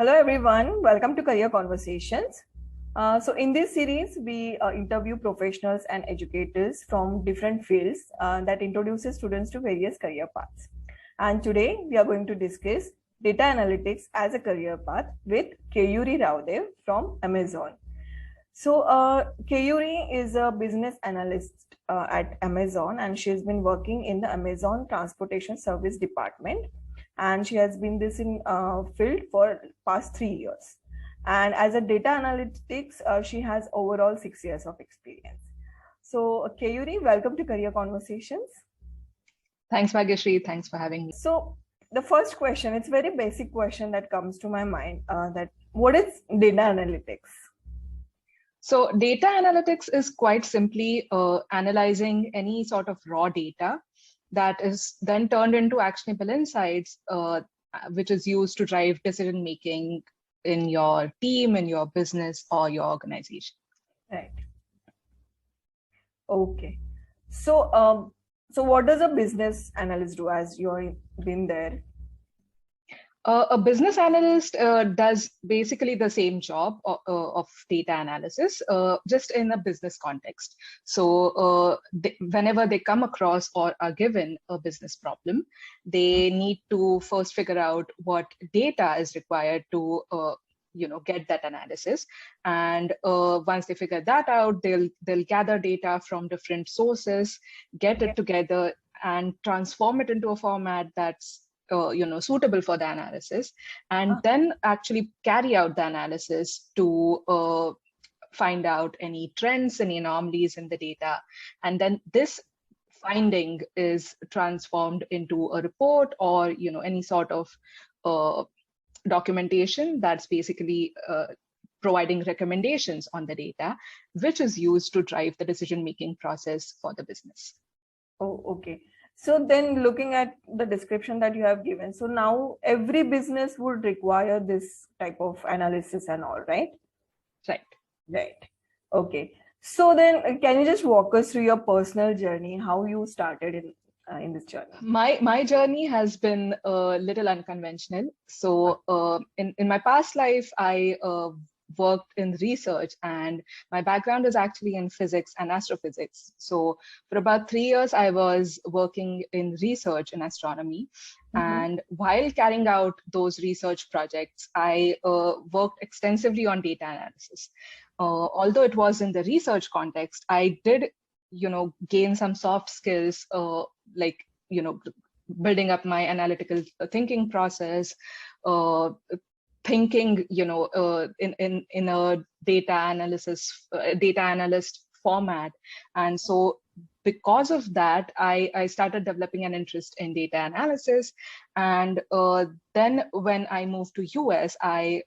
Hello everyone, welcome to Career Conversations. So in this series, we interview professionals and educators from different fields that introduces students to various career paths. And today we are going to discuss data analytics as a career path with Keyuri from Amazon. So Keyuri is a business analyst at Amazon, and she's been working in the Amazon Transportation Service Department, and she has been this in field for past 3 years. And as a data analytics, she has overall 6 years of experience. So Keyuri, welcome to Career Conversations. Thanks, Bhagyashree. Thanks for having me. So the first question, it's a very basic question that comes to my mind, that what is data analytics? So data analytics is quite simply analyzing any sort of raw data that is then turned into actionable insights, which is used to drive decision making in your team, in your business, or your organization. Right. Okay. So, so what does a business analyst do, as you've been there? A business analyst does basically the same job of data analysis, just in a business context. So whenever they come across or are given a business problem, they need to first figure out what data is required to get that analysis. And once they figure that out, they'll gather data from different sources, get it together, and transform it into a format that's suitable for the analysis, and then actually carry out the analysis to find out any trends, any anomalies in the data. And then this finding is transformed into a report or any sort of documentation that's basically providing recommendations on the data, which is used to drive the decision-making process for the business. Oh, okay. So then looking at the description that you have given, so now every business would require this type of analysis and all, right? Right. Right. Okay. So then can you just walk us through your personal journey, how you started in this journey? My journey has been a little unconventional. So in my past life, I worked in research, and my background is actually in physics and astrophysics. So for about 3 years, I was working in research in astronomy. And while carrying out those research projects, I worked extensively on data analysis. Although it was in the research context, I did gain some soft skills, like building up my analytical thinking process, thinking in a data analyst format. And so because of that, I started developing an interest in data analysis. And then when I moved to US, I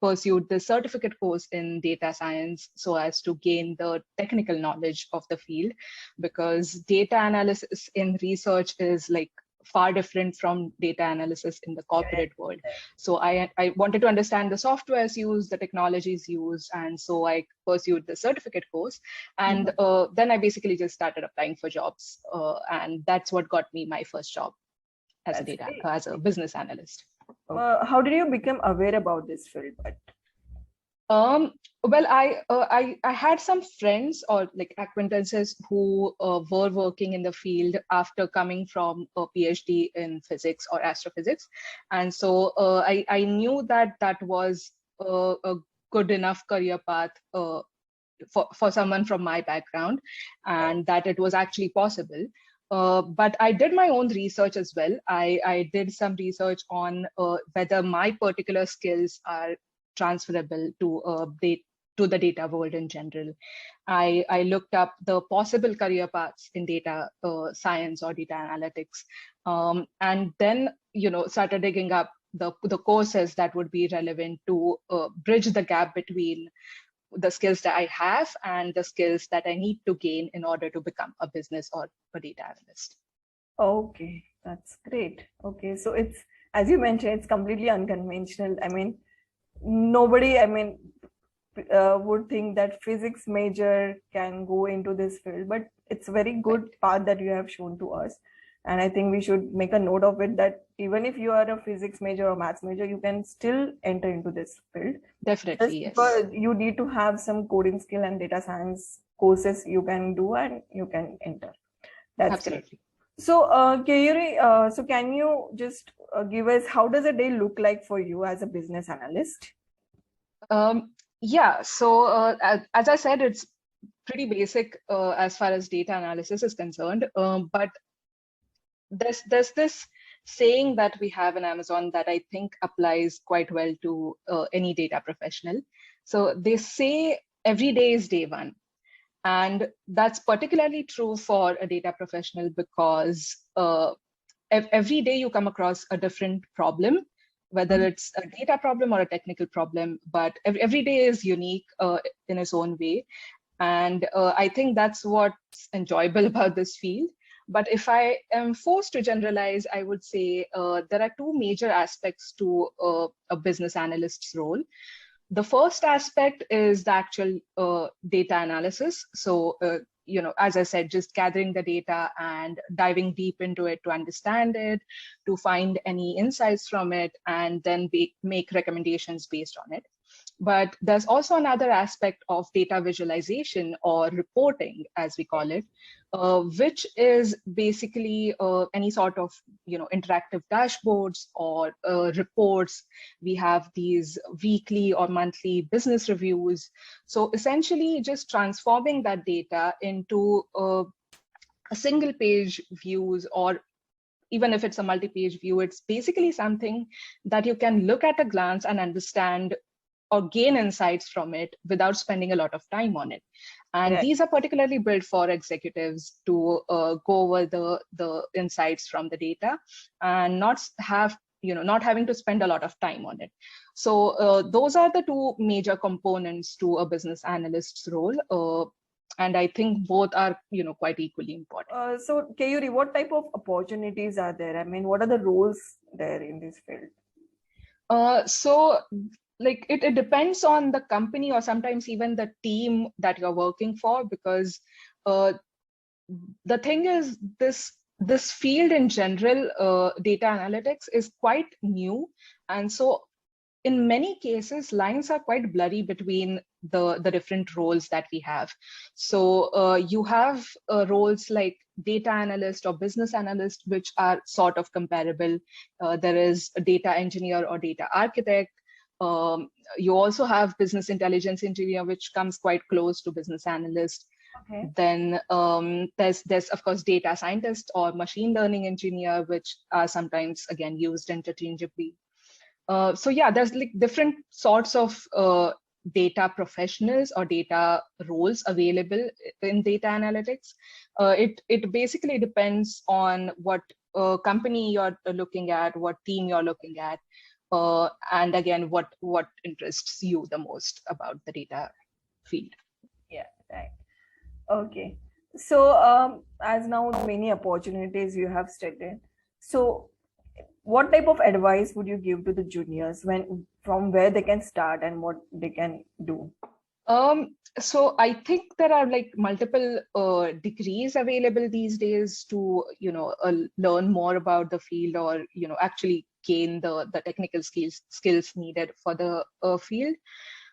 pursued the certificate course in data science so as to gain the technical knowledge of the field, because data analysis in research is like far different from data analysis in the corporate world. So I wanted to understand the softwares used, the technologies used, and so I pursued the certificate course. And then I basically just started applying for jobs, and that's what got me my first job as a business analyst. How did you become aware about this field? Well, I had some friends or like acquaintances who were working in the field after coming from a PhD in physics or astrophysics. And so I knew that was a good enough career path for someone from my background, and that it was actually possible. But I did my own research as well. I did some research on whether my particular skills are transferable to the data world in general. I looked up the possible career paths in data science or data analytics, and then started digging up the courses that would be relevant to bridge the gap between the skills that I have and the skills that I need to gain in order to become a business or a data analyst. Okay, that's great. Okay, so it's, as you mentioned, it's completely unconventional. I mean, nobody, would think that physics major can go into this field, but it's a very good path that you have shown to us. And I think we should make a note of it that even if you are a physics major or maths major, you can still enter into this field. Definitely, Just yes. because you need to have some coding skill and data science courses you can do and you can enter. That's great. Absolutely. So, Keyuri, so can you just give us how does a day look like for you as a business analyst? Yeah, so as I said, it's pretty basic as far as data analysis is concerned. But there's this saying that we have in Amazon that I think applies quite well to any data professional. So they say every day is day one. And that's particularly true for a data professional because every day you come across a different problem, whether it's a data problem or a technical problem, but every day is unique in its own way. And I think that's what's enjoyable about this field. But if I am forced to generalize, I would say there are two major aspects to a business analyst's role. The first aspect is the actual data analysis. So, as I said, just gathering the data and diving deep into it to understand it, to find any insights from it, and then make recommendations based on it. But there's also another aspect of data visualization or reporting, as we call it, which is basically any sort of interactive dashboards or reports. We have these weekly or monthly business reviews. So essentially, just transforming that data into a single page views, or even if it's a multi-page view, it's basically something that you can look at a glance and understand or gain insights from it without spending a lot of time on it. And these are particularly built for executives to go over the insights from the data and not having to spend a lot of time on it. So those are the two major components to a business analyst's role. And I think both are quite equally important. So Keyuri, what type of opportunities are there? I mean, what are the roles there in this field? So like it depends on the company or sometimes even the team that you're working for, because the thing is this field in general, data analytics, is quite new. And so in many cases, lines are quite blurry between the different roles that we have. So you have roles like data analyst or business analyst, which are sort of comparable. There is a data engineer or data architect. You also have business intelligence engineer, which comes quite close to business analyst. Okay. Then there's of course data scientist or machine learning engineer, which are sometimes again used interchangeably. So yeah, there's like different sorts of data professionals or data roles available in data analytics. It basically depends on what company you're looking at, what team you're looking at, and again, what interests you the most about the data field. Yeah, right. Okay. So as now many opportunities you have stated, so what type of advice would you give to the juniors from where they can start and what they can do? So I think there are like multiple degrees available these days to learn more about the field, or actually gain the technical skills needed for the field.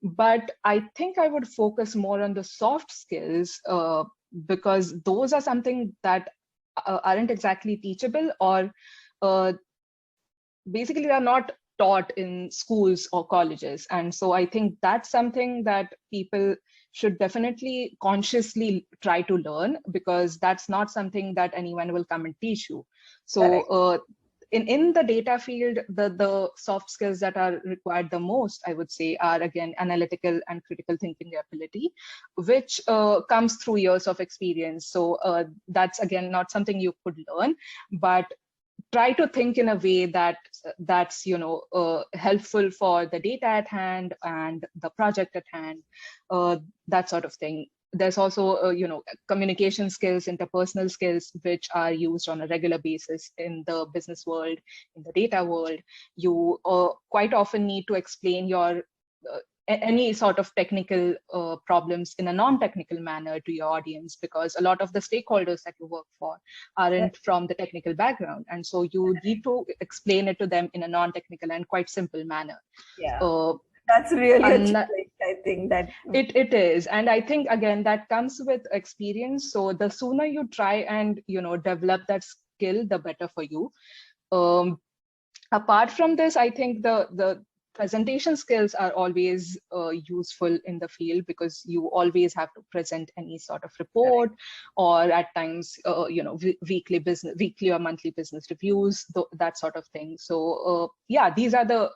But I think I would focus more on the soft skills because those are something that aren't exactly teachable, or basically they're not taught in schools or colleges. And so I think that's something that people should definitely consciously try to learn, because that's not something that anyone will come and teach you. So in the data field, the soft skills that are required the most, I would say, are again analytical and critical thinking ability, which comes through years of experience. So that's again not something you could learn, but try to think in a way that's helpful for the data at hand and the project at hand, that sort of thing. There's also communication skills, interpersonal skills, which are used on a regular basis in the business world, in the data world. You quite often need to explain your any sort of technical problems in a non-technical manner to your audience, because a lot of the stakeholders that you work for aren't from the technical background, and so you need to explain it to them in a non-technical and quite simple manner. That's really a challenge, I think. That it is, and I think again that comes with experience. So the sooner you try and develop that skill, the better for you. Apart from this, I think the presentation skills are always useful in the field, because you always have to present any sort of report, or at times weekly or monthly business reviews, that sort of thing. So yeah, these are the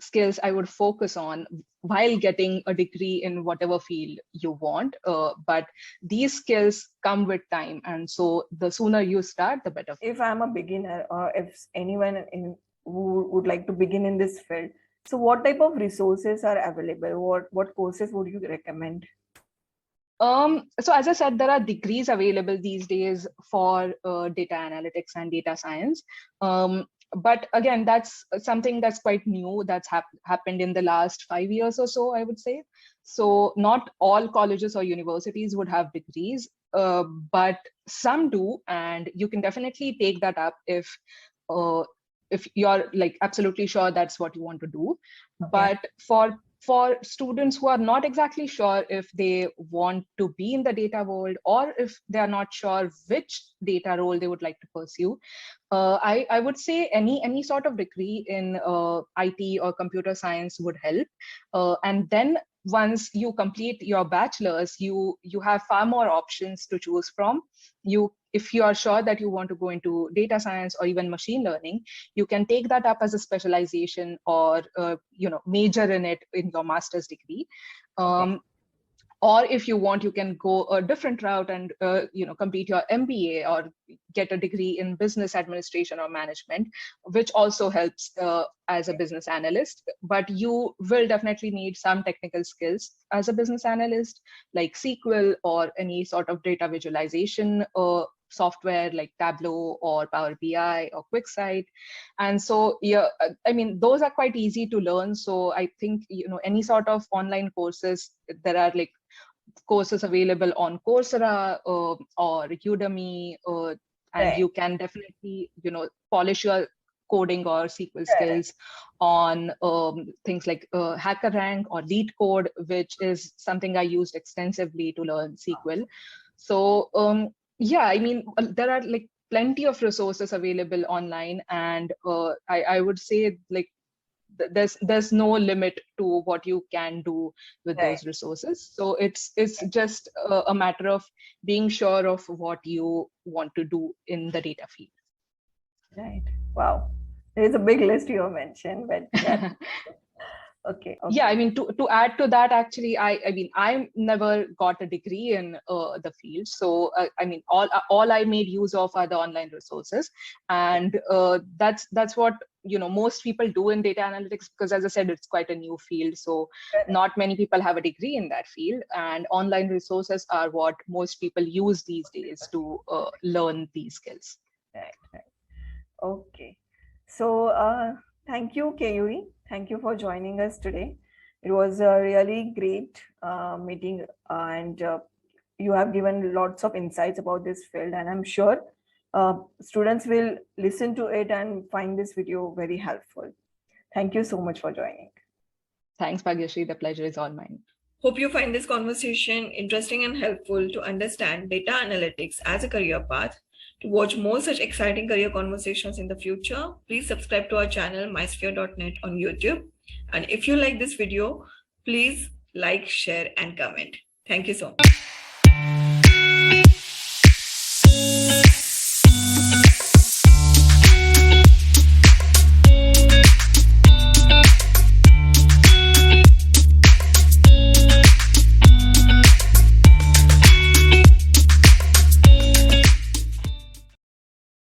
skills I would focus on while getting a degree in whatever field you want. But these skills come with time, and so the sooner you start, the better. If I'm a beginner, or if anyone who would like to begin in this field, so what type of resources are available? What courses would you recommend? So as I said, there are degrees available these days for data analytics and data science. But again, that's something that's quite new, that's happened in the last 5 years or so, I would say. So not all colleges or universities would have degrees, but some do, and you can definitely take that up if you're like absolutely sure that's what you want to do. But for students who are not exactly sure if they want to be in the data world, or if they are not sure which data role they would like to pursue, I would say any sort of degree in IT or computer science would help. And then once you complete your bachelor's, you have far more options to choose from. If you are sure that you want to go into data science or even machine learning, you can take that up as a specialization, or major in it in your master's degree. Or if you want, you can go a different route and complete your MBA or get a degree in business administration or management, which also helps as a business analyst. But you will definitely need some technical skills as a business analyst, like SQL or any sort of data visualization software like Tableau or Power BI or QuickSight. And so, yeah, I mean, those are quite easy to learn. So I think, any sort of online courses, there are like courses available on Coursera or Udemy, and you can definitely, polish your coding or SQL skills on things like HackerRank or LeetCode, which is something I used extensively to learn SQL. So yeah, I mean, there are like plenty of resources available online, and I would say like there's no limit to what you can do with those resources. So it's just a matter of being sure of what you want to do in the data field. Right. Wow. There's a big list you mentioned, but yeah. Okay. Yeah, I mean, to add to that, actually, I never got a degree in the field. So I mean, all I made use of are the online resources, and that's what most people do in data analytics, because as I said, it's quite a new field. So not many people have a degree in that field, and online resources are what most people use these days to learn these skills. Right. Okay. So thank you, Keyuri. Thank you for joining us today. It was a really great meeting, and you have given lots of insights about this field, and I'm sure students will listen to it and find this video very helpful. Thank you so much for joining. Thanks, Bhagyashree. The pleasure is all mine. Hope you find this conversation interesting and helpful to understand data analytics as a career path. To watch more such exciting career conversations in the future, please subscribe to our channel mysphere.net on YouTube. And if you like this video, please like, share, and comment. Thank you so much.